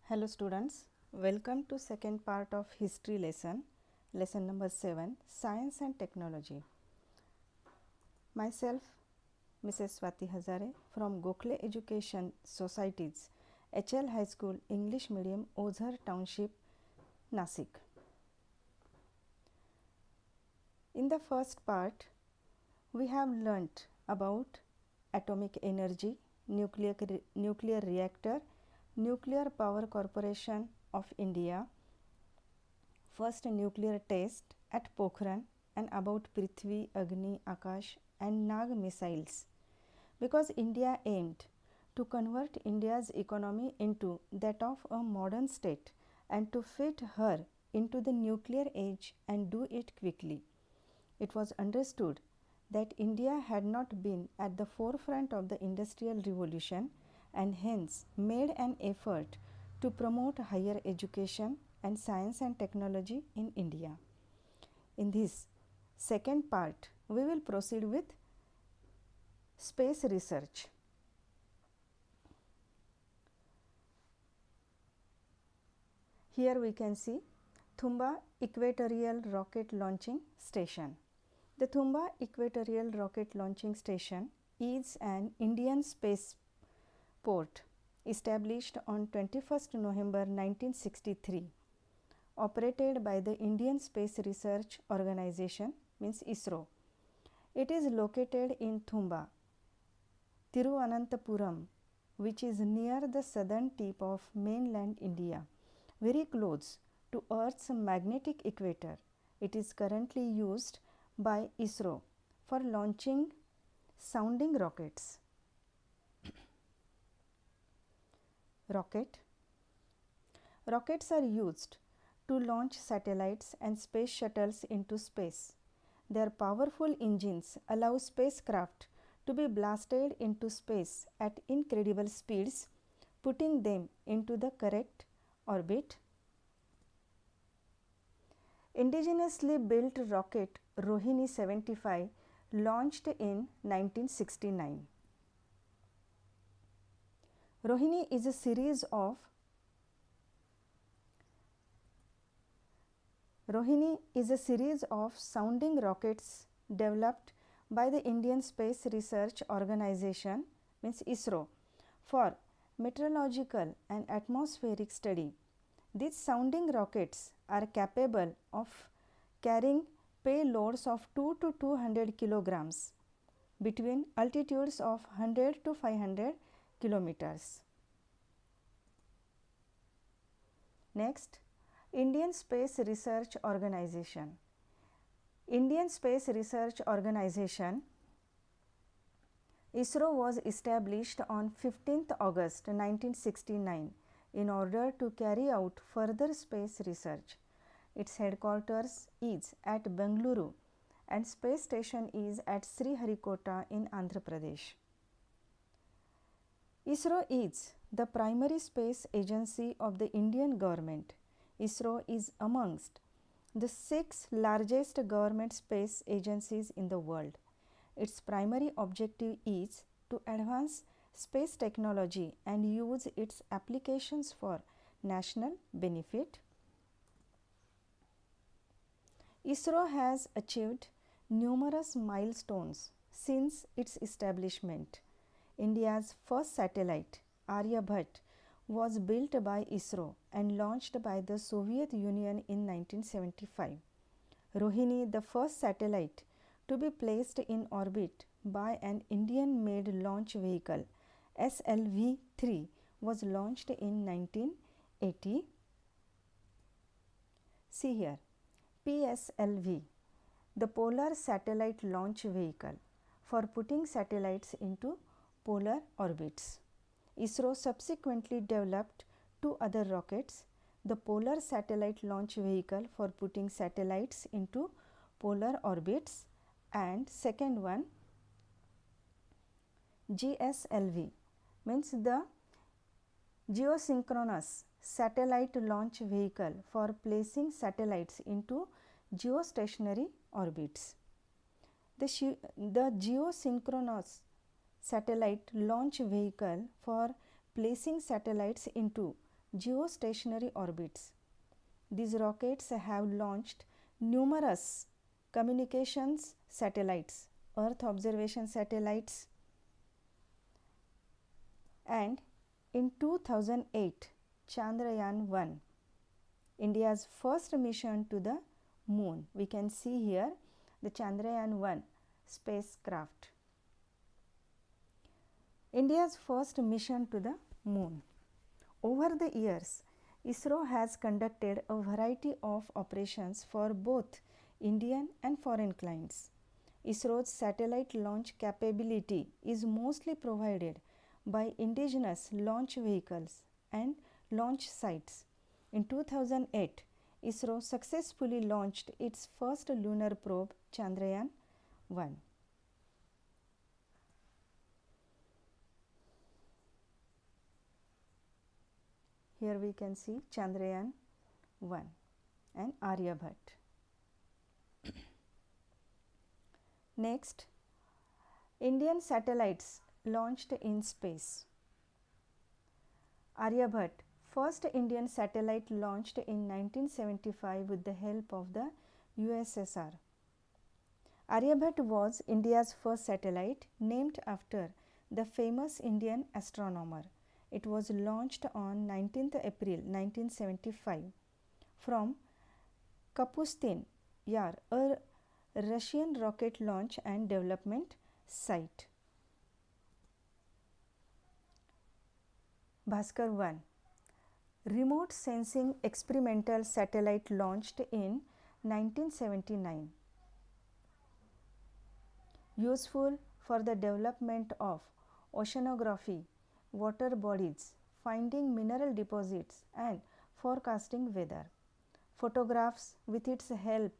Hello students, welcome to second part of history lesson number 7, Science and Technology. Myself, Mrs. Swati Hazare from Gokhale Education Society's HL High School English Medium, Ozhar Township, Nasik. In the first part, we have learnt about atomic energy, nuclear reactor, Nuclear Power Corporation of India, first nuclear test at Pokhran, and about Prithvi, Agni, Akash and Nag missiles. Because India aimed to convert India's economy into that of a modern state and to fit her into the nuclear age and do it quickly. It was understood that India had not been at the forefront of the Industrial Revolution and hence made an effort to promote higher education and science and technology in India. In this second part, we will proceed with space research. Here we can see Thumba Equatorial Rocket Launching Station. The Thumba Equatorial Rocket Launching Station is an Indian space port established on 21st November 1963, operated by the Indian Space Research Organization means ISRO. It is located in Thumba, Thiruvananthapuram, which is near the southern tip of mainland India, very close to Earth's magnetic equator. It is currently used by ISRO for launching sounding rockets. Rockets are used to launch satellites and space shuttles into space. Their powerful engines allow spacecraft to be blasted into space at incredible speeds, putting them into the correct orbit. Indigenously built rocket Rohini 75 launched in 1969. Rohini is a series of sounding rockets developed by the Indian Space Research Organization means ISRO for meteorological and atmospheric study. These sounding rockets are capable of carrying payloads of 2 to 200 kilograms between altitudes of 100 to 500 kilometers. Next, Indian Space Research Organization. Indian Space Research Organization ISRO was established on 15th August 1969 in order to carry out further space research. Its headquarters is at Bengaluru and space station is at Sriharikota in Andhra Pradesh. ISRO is the primary space agency of the Indian government. ISRO is amongst the 6 largest government space agencies in the world. Its primary objective is to advance space technology and use its applications for national benefit. ISRO has achieved numerous milestones since its establishment. India's first satellite, Aryabhat, was built by ISRO and launched by the Soviet Union in 1975. Rohini, the first satellite to be placed in orbit by an Indian-made launch vehicle, SLV-3, was launched in 1980. See here, PSLV, the Polar Satellite Launch Vehicle, for putting satellites into polar orbits. ISRO subsequently developed 2 other rockets, the Polar Satellite Launch Vehicle for putting satellites into polar orbits and second one GSLV means the Geosynchronous Satellite Launch Vehicle for placing satellites into geostationary orbits. The Geosynchronous Satellite Launch Vehicle for placing satellites into geostationary orbits. These rockets have launched numerous communications satellites, Earth observation satellites, and in 2008, Chandrayaan-1, India's first mission to the moon. We can see here the Chandrayaan-1 spacecraft. India's first mission to the moon. Over the years, ISRO has conducted a variety of operations for both Indian and foreign clients. ISRO's satellite launch capability is mostly provided by indigenous launch vehicles and launch sites. In 2008, ISRO successfully launched its first lunar probe, Chandrayaan-1. Here we can see Chandrayaan-1 and Aryabhat. Next, Indian satellites launched in space. Aryabhat, first Indian satellite launched in 1975 with the help of the USSR. Aryabhat was India's first satellite named after the famous Indian astronomer. It was launched on 19th April 1975 from Kapustin Yar, a Russian rocket launch and development site. Bhaskar-1, remote sensing experimental satellite launched in 1979. Useful for the development of oceanography, water bodies, finding mineral deposits and forecasting weather. Photographs with its help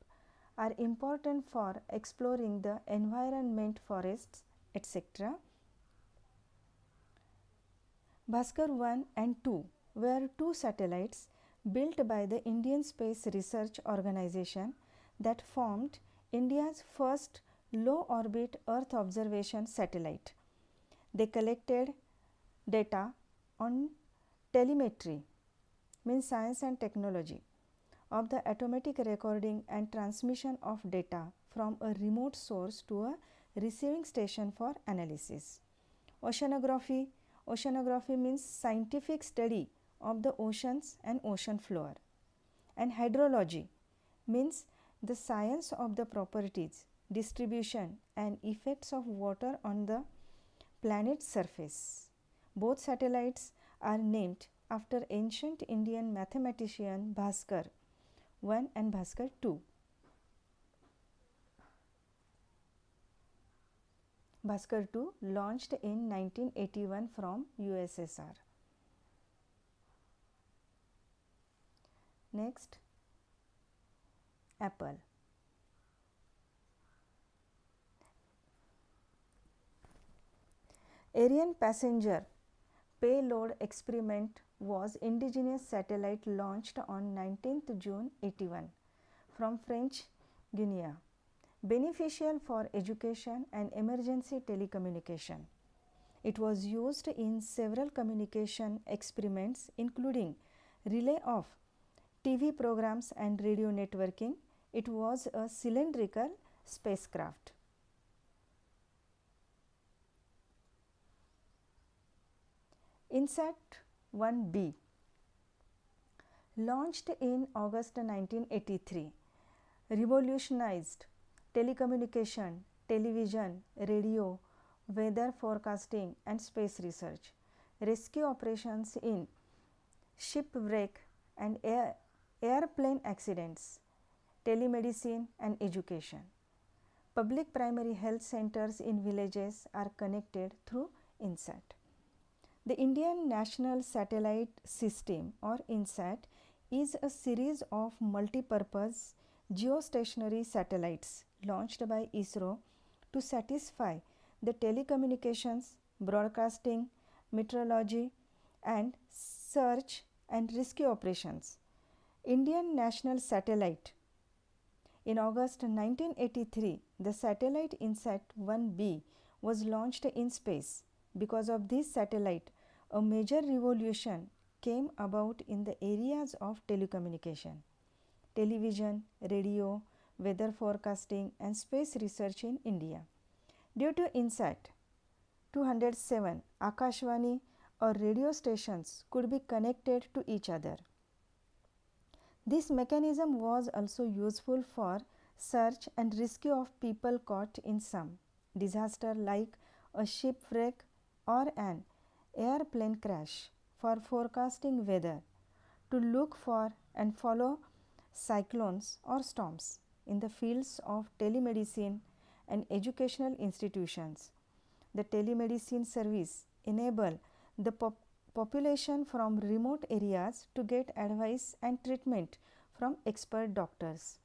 are important for exploring the environment, forests, etc. Bhaskar-1 and 2 were two satellites built by the Indian Space Research Organization that formed India's first low-orbit Earth observation satellite. They collected data on telemetry, means science and technology, of the automatic recording and transmission of data from a remote source to a receiving station for analysis. Oceanography means scientific study of the oceans and ocean floor. And hydrology means the science of the properties, distribution and effects of water on the planet's surface. Both satellites are named after ancient Indian mathematician Bhaskar-1 and Bhaskar-2. Bhaskar-2 launched in 1981 from USSR. Next, Apple. Ariane passenger payload experiment was indigenous satellite launched on 19th June 81 from French Guiana, beneficial for education and emergency telecommunication. It was used in several communication experiments including relay of TV programs and radio networking. It was a cylindrical spacecraft. INSAT-1B, launched in August 1983, revolutionized telecommunication, television, radio, weather forecasting and space research, rescue operations in shipwreck and airplane accidents, telemedicine and education. Public primary health centers in villages are connected through INSAT. The Indian National Satellite System or INSAT is a series of multi-purpose geostationary satellites launched by ISRO to satisfy the telecommunications, broadcasting, meteorology and search and rescue operations. Indian National Satellite. In August 1983, the satellite INSAT-1B was launched in space. Because of this satellite, a major revolution came about in the areas of telecommunication, television, radio, weather forecasting, and space research in India. Due to INSAT 207, Akashvani or radio stations could be connected to each other. This mechanism was also useful for search and rescue of people caught in some disaster like a shipwreck or an airplane crash, for forecasting weather, to look for and follow cyclones or storms. In the fields of telemedicine and educational institutions, the telemedicine service enable the population from remote areas to get advice and treatment from expert doctors.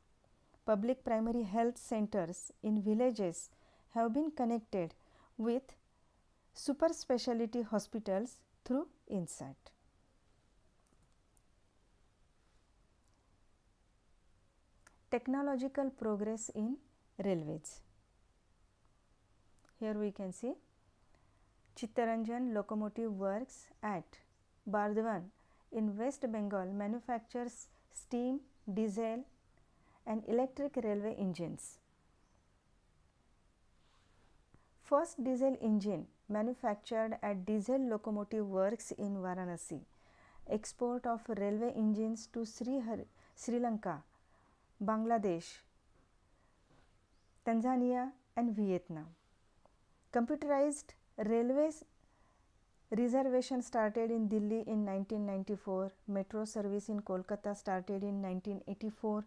Public primary health centers in villages have been connected with super specialty hospitals through INSAT. Technological progress in railways. Here we can see Chittaranjan Locomotive Works at Bardhaman in West Bengal manufactures steam, diesel and electric railway engines. First diesel engine manufactured at Diesel Locomotive Works in Varanasi. Export of railway engines to Sri Lanka, Bangladesh, Tanzania and Vietnam. Computerized railways reservation started in Delhi in 1994. Metro service in Kolkata started in 1984.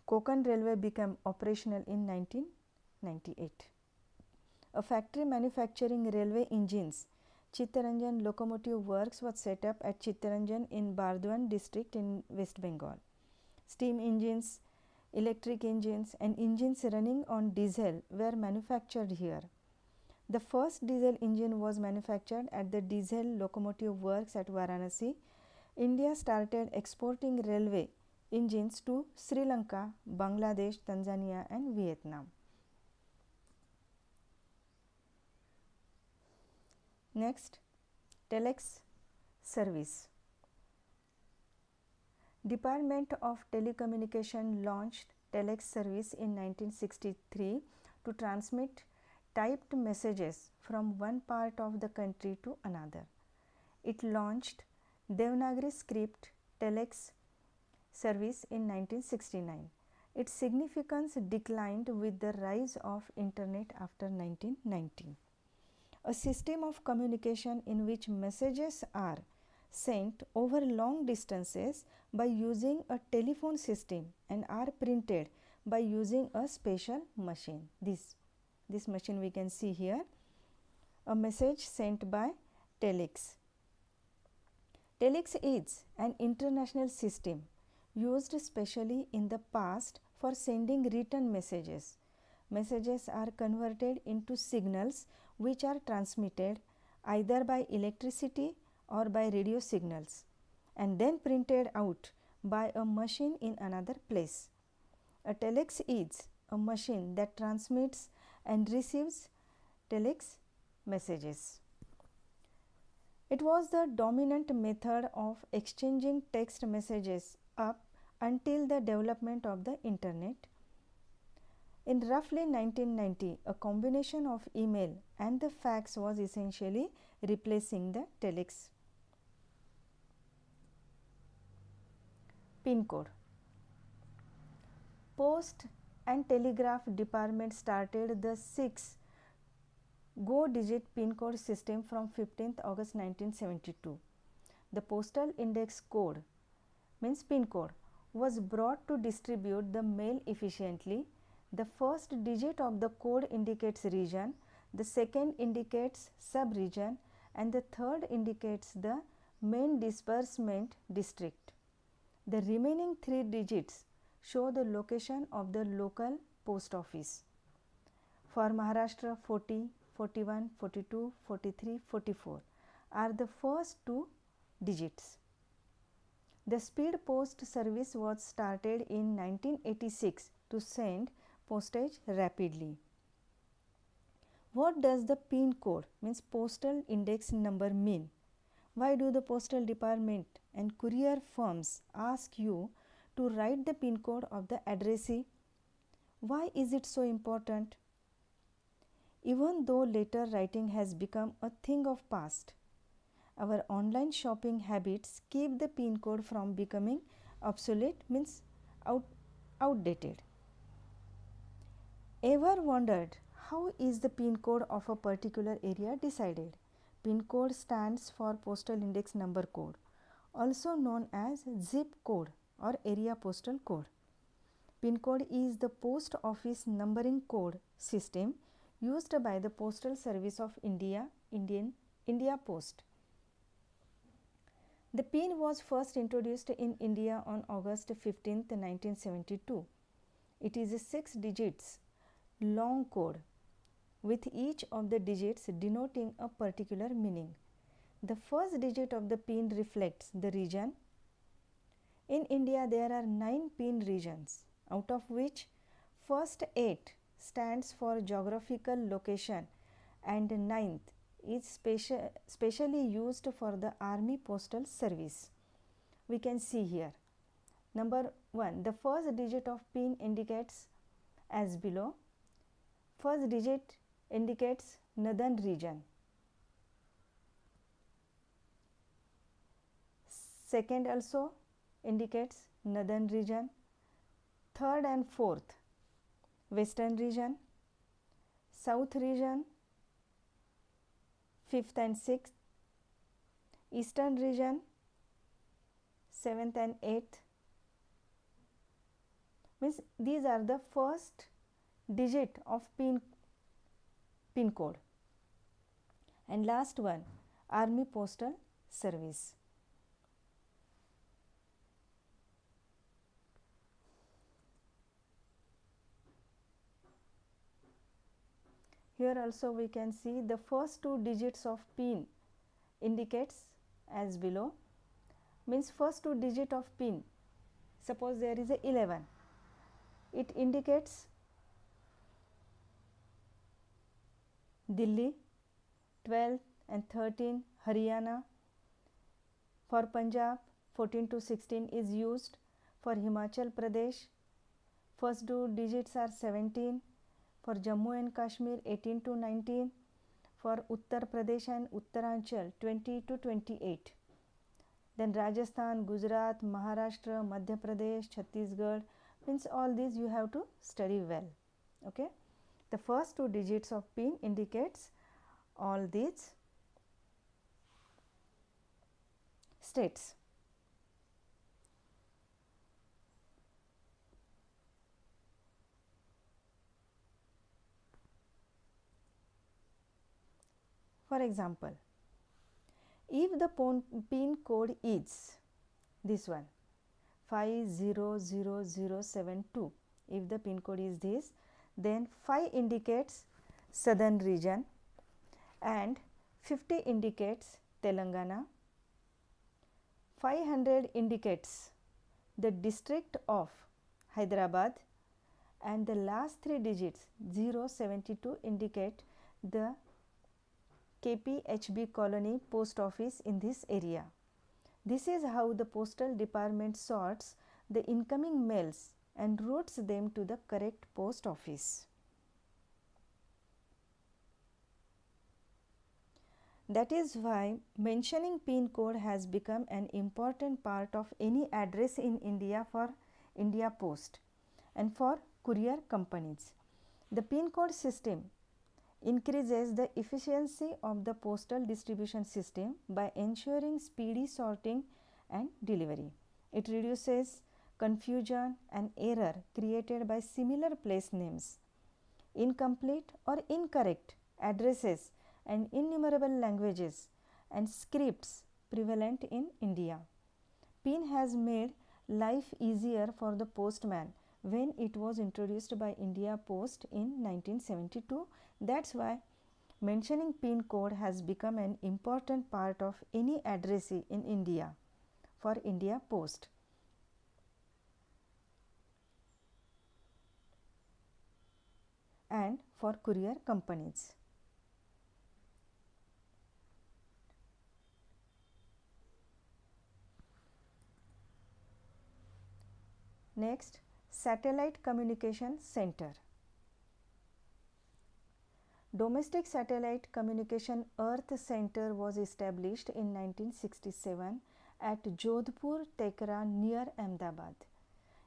Konkan Railway became operational in 1998. A factory manufacturing railway engines, Chittaranjan Locomotive Works, was set up at Chittaranjan in Bardhaman district in West Bengal. Steam engines, electric engines and engines running on diesel were manufactured here. The first diesel engine was manufactured at the Diesel Locomotive Works at Varanasi. India started exporting railway engines to Sri Lanka, Bangladesh, Tanzania and Vietnam. Next, telex service. Department of Telecommunication launched telex service in 1963 to transmit typed messages from one part of the country to another. It launched Devanagari script telex service in 1969. Its significance declined with the rise of internet after 1990. A system of communication in which messages are sent over long distances by using a telephone system and are printed by using a special machine. This machine we can see here, a message sent by telex. Telex is an international system used specially in the past for sending written messages. Messages are converted into signals which are transmitted either by electricity or by radio signals and then printed out by a machine in another place. A telex is a machine that transmits and receives telex messages. It was the dominant method of exchanging text messages up until the development of the internet. In roughly 1990, a combination of email and the fax was essentially replacing the telex. PIN code. Post and Telegraph Department started the 6 go-digit PIN code system from 15th August 1972. The postal index code, means PIN code, was brought to distribute the mail efficiently. The first digit of the code indicates region, the second indicates sub-region and the third indicates the main disbursement district. The remaining 3 digits show the location of the local post office. For Maharashtra, 40, 41, 42, 43, 44 are the first 2 digits. The speed post service was started in 1986 to send postage rapidly. What does the PIN code, means postal index number, mean? Why do the postal department and courier firms ask you to write the pin code of the addressee? Why is it so important? Even though letter writing has become a thing of past, our online shopping habits keep the pin code from becoming obsolete, means outdated. Ever wondered how is the pin code of a particular area decided? Pin code stands for postal index number code, also known as zip code or area postal code. Pin code is the post office numbering code system used by the Postal Service of India, India Post. The PIN was first introduced in India on August 15, 1972. It is a 6 digits long code with each of the digits denoting a particular meaning. The first digit of the PIN reflects the region. In India, there are 9 PIN regions, out of which first 8 stands for geographical location and ninth is specially used for the Army Postal Service. We can see here. Number 1, the first digit of PIN indicates as below. First digit indicates northern region. Second also indicates northern region. Third and fourth, western region. South region, fifth and sixth. Eastern region, seventh and eighth. Means these are the first digit of PIN code. And last one, Army Postal Service. Here also we can see the first 2 digits of PIN indicates as below. Means first 2 digit of PIN, suppose there is a 11, it indicates Delhi, 12 and 13 Haryana. For Punjab, 14 to 16 is used. For Himachal Pradesh, first 2 digits are 17. For Jammu and Kashmir, 18 to 19. For Uttar Pradesh and Uttaranchal, 20 to 28. Then Rajasthan, Gujarat, Maharashtra, Madhya Pradesh, Chhattisgarh, means all these you have to study well. Okay. The first 2 digits of PIN indicates all these states. For example, if the PIN code is this one 500072, if the PIN code is this, then 5 indicates southern region and 50 indicates Telangana, 500 indicates the district of Hyderabad, and the last 3 digits 072 indicate the KPHB colony post office in this area. This is how the postal department sorts the incoming mails and routes them to the correct post office. That is why mentioning PIN code has become an important part of any address in India for India Post and for courier companies. The PIN code system increases the efficiency of the postal distribution system by ensuring speedy sorting and delivery. It reduces confusion and error created by similar place names, incomplete or incorrect addresses, and innumerable languages and scripts prevalent in India. PIN has made life easier for the postman when it was introduced by India Post in 1972. That's why mentioning PIN code has become an important part of any addressee in India for India Post. And for courier companies. Next, Satellite Communication Center. Domestic Satellite Communication Earth Center was established in 1967 at Jodhpur Tekra near Ahmedabad.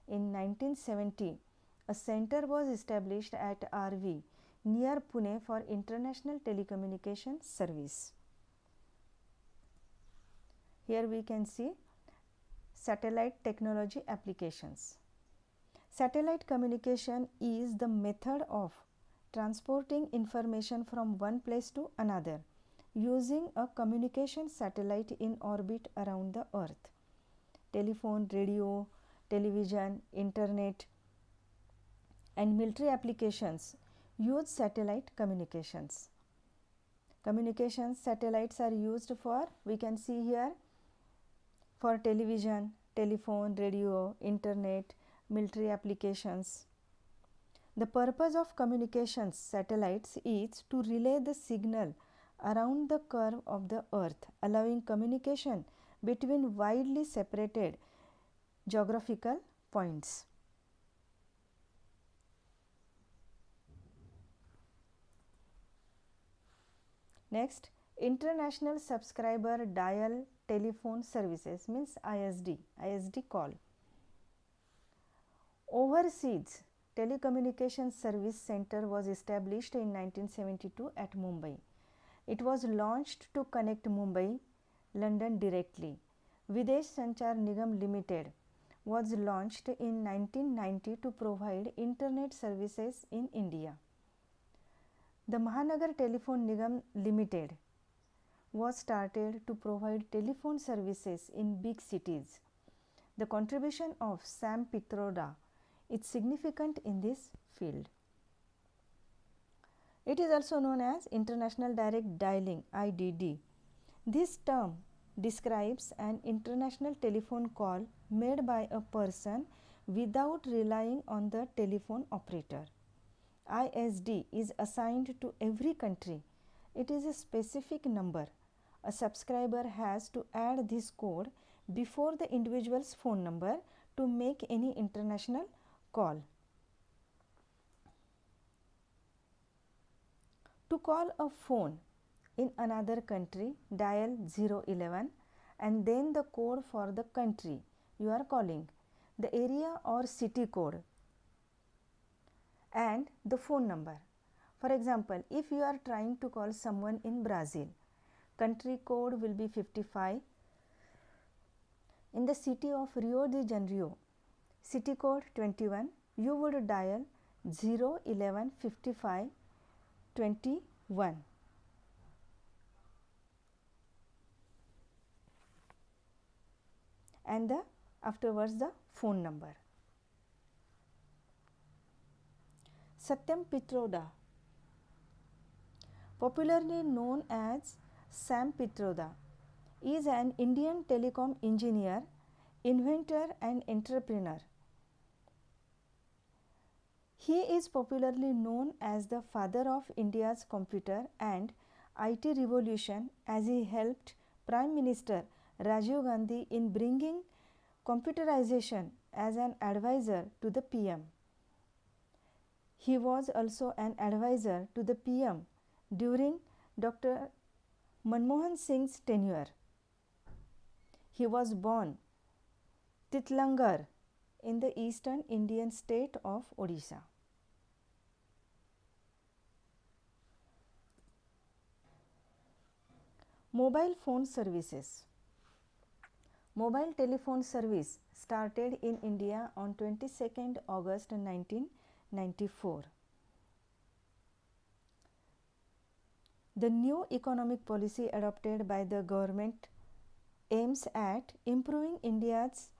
In 1970, a center was established at RV near Pune for international telecommunication service. Here we can see satellite technology applications. Satellite communication is the method of transporting information from one place to another using a communication satellite in orbit around the earth. Telephone, radio, television, internet and military applications use satellite communications. Communication satellites are used for, we can see here, for television, telephone, radio, internet, military applications. The purpose of communications satellites is to relay the signal around the curve of the earth, allowing communication between widely separated geographical points. Next, International Subscriber Dial Telephone Services means ISD call. Overseas Telecommunication Service Center was established in 1972 at Mumbai. It was launched to connect Mumbai, London directly. Videsh Sanchar Nigam Limited was launched in 1990 to provide internet services in India. The Mahanagar Telephone Nigam Limited was started to provide telephone services in big cities. The contribution of Sam Pitroda is significant in this field. It is also known as International Direct Dialing (IDD). This term describes an international telephone call made by a person without relying on the telephone operator. ISD is assigned to every country. It is a specific number. A subscriber has to add this code before the individual's phone number to make any international call. To call a phone in another country, dial 011 and then the code for the country you are calling, the area or city code and the phone number. For example, if you are trying to call someone in Brazil, country code will be 55. In the city of Rio de Janeiro, city code 21, you would dial 011 55 21. And afterwards the phone number. Satyam Pitroda, popularly known as Sam Pitroda, is an Indian telecom engineer, inventor and entrepreneur. He is popularly known as the father of India's computer and IT revolution, as he helped Prime Minister Rajiv Gandhi in bringing computerization as an advisor to the PM. He was also an advisor to the PM during Dr. Manmohan Singh's tenure. He was born Titlangar in the eastern Indian state of Odisha. Mobile phone services. Mobile telephone service started in India on 22nd August 1994. The new economic policy adopted by the government aims at improving India's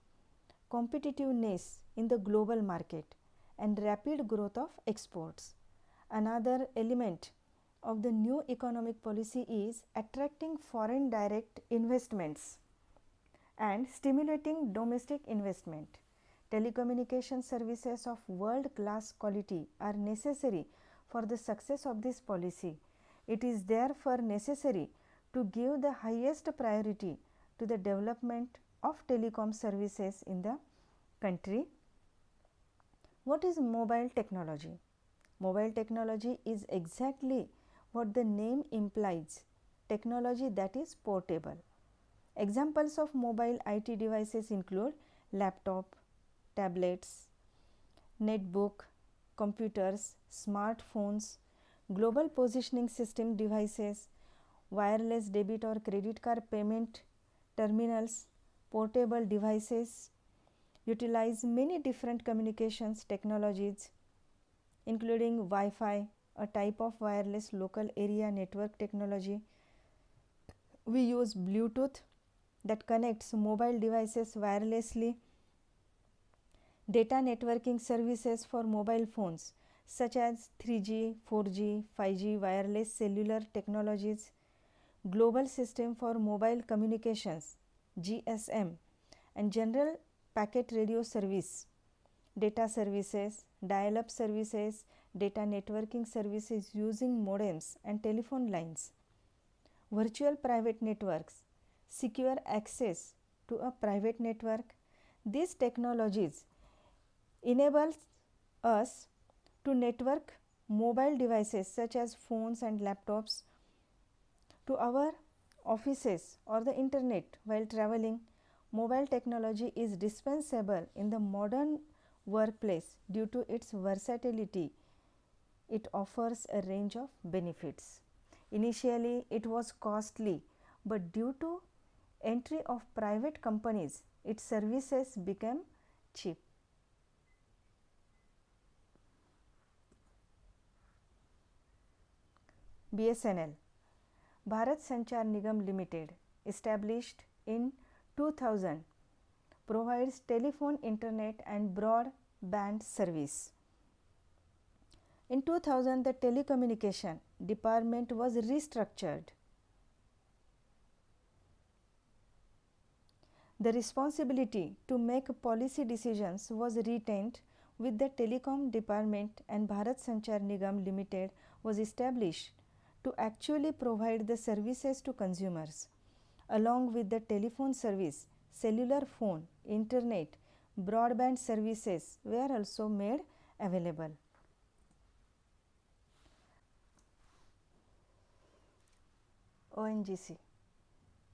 competitiveness in the global market and rapid growth of exports. Another element of the new economic policy is attracting foreign direct investments and stimulating domestic investment. Telecommunication services of world-class quality are necessary for the success of this policy. It is therefore necessary to give the highest priority to the development of telecom services in the country What is mobile technology? Mobile technology is exactly what the name implies, technology that is portable. Examples of mobile IT devices include laptop, tablets, netbook, computers, smartphones, global positioning system devices, wireless debit or credit card payment terminals, portable devices, utilize many different communications technologies including Wi-Fi, a type of wireless local area network technology. We use Bluetooth that connects mobile devices wirelessly, data networking services for mobile phones such as 3G, 4G, 5G wireless cellular technologies, global system for mobile communications GSM, and general packet radio service, data services, dial-up services, data networking services using modems and telephone lines, virtual private networks, secure access to a private network. These technologies enable us to network mobile devices such as phones and laptops to our offices or the internet while traveling. Mobile technology is dispensable in the modern workplace due to its versatility. It offers a range of benefits. Initially, it was costly, but due to entry of private companies, its services became cheap. BSNL, Bharat Sanchar Nigam Limited, established in 2000, provides telephone, internet and broadband service. In 2000, the telecommunication department was restructured. The responsibility to make policy decisions was retained with the telecom department, and Bharat Sanchar Nigam Limited was established to actually provide the services to consumers. Along with the telephone service, cellular phone, internet, broadband services were also made available. ONGC,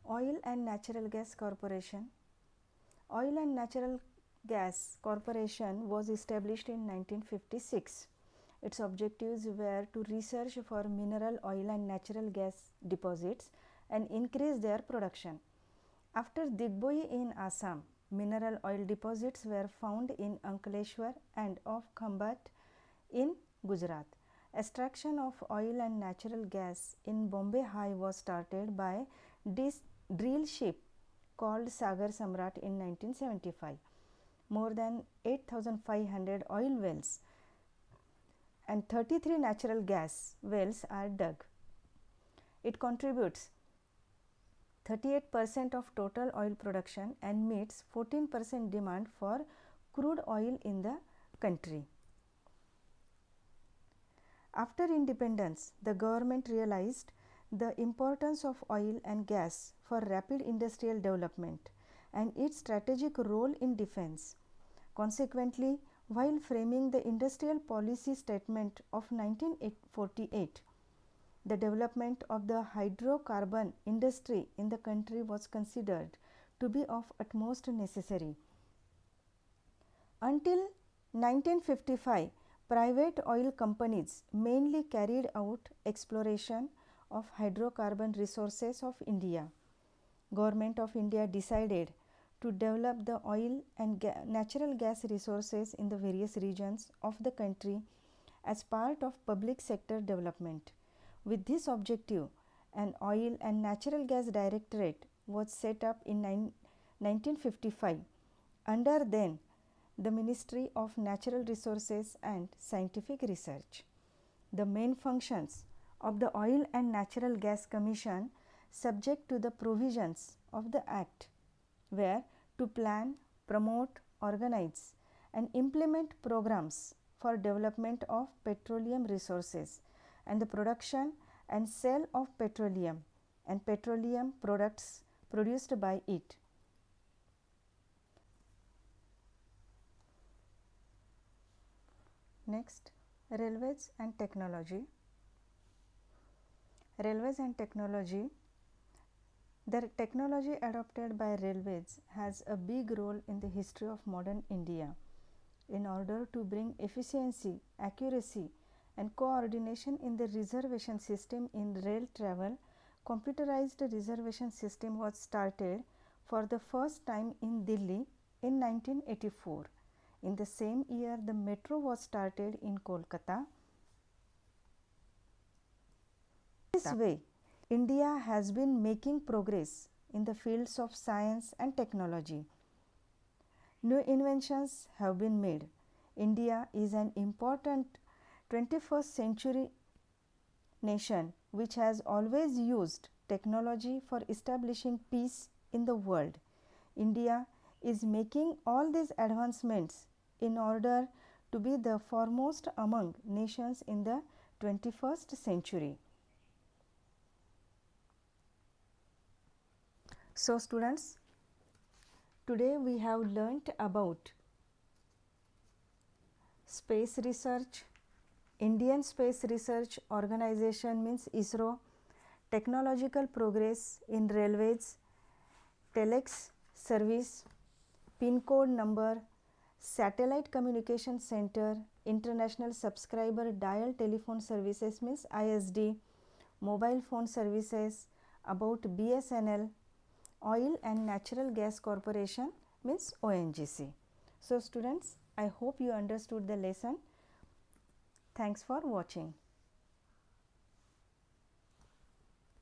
Oil and Natural Gas Corporation. Oil and Natural Gas Corporation was established in 1956. Its objectives were to research for mineral oil and natural gas deposits and increase their production. After Digboi in Assam, mineral oil deposits were found in Ankleshwar and of Khambat in Gujarat. Extraction of oil and natural gas in Bombay High was started by this drill ship called Sagar Samrat in 1975. More than 8,500 oil wells and 33 natural gas wells are dug. It contributes 38% of total oil production and meets 14% demand for crude oil in the country. After independence, the government realized the importance of oil and gas for rapid industrial development and its strategic role in defense. Consequently, while framing the industrial policy statement of 1948, the development of the hydrocarbon industry in the country was considered to be of utmost necessary. Until 1955, private oil companies mainly carried out exploration of hydrocarbon resources of India. Government of India decided to develop the oil and natural gas resources in the various regions of the country as part of public sector development. With this objective, an oil and natural gas directorate was set up in 1955 under then the Ministry of Natural Resources and Scientific Research. The main functions of the Oil and Natural Gas Commission, subject to the provisions of the Act, were to plan, promote, organize and implement programs for development of petroleum resources and the production and sale of petroleum and petroleum products produced by it. Next, railways and technology. Railways and technology. The technology adopted by railways has a big role in the history of modern India. In order to bring efficiency, accuracy, and coordination in the reservation system in rail travel, computerized reservation system was started for the first time in Delhi in 1984. In the same year, the metro was started in Kolkata. This way, India has been making progress in the fields of science and technology. New inventions have been made. India is an important 21st century nation which has always used technology for establishing peace in the world. India is making all these advancements in order to be the foremost among nations in the 21st century. So students, today we have learnt about space research, Indian Space Research Organization means ISRO, technological progress in railways, telex service, pin code number, satellite communication center, international subscriber dial telephone services means ISD, mobile phone services, about BSNL, Oil and Natural Gas Corporation means ONGC. So students, I hope you understood the lesson. Thanks for watching.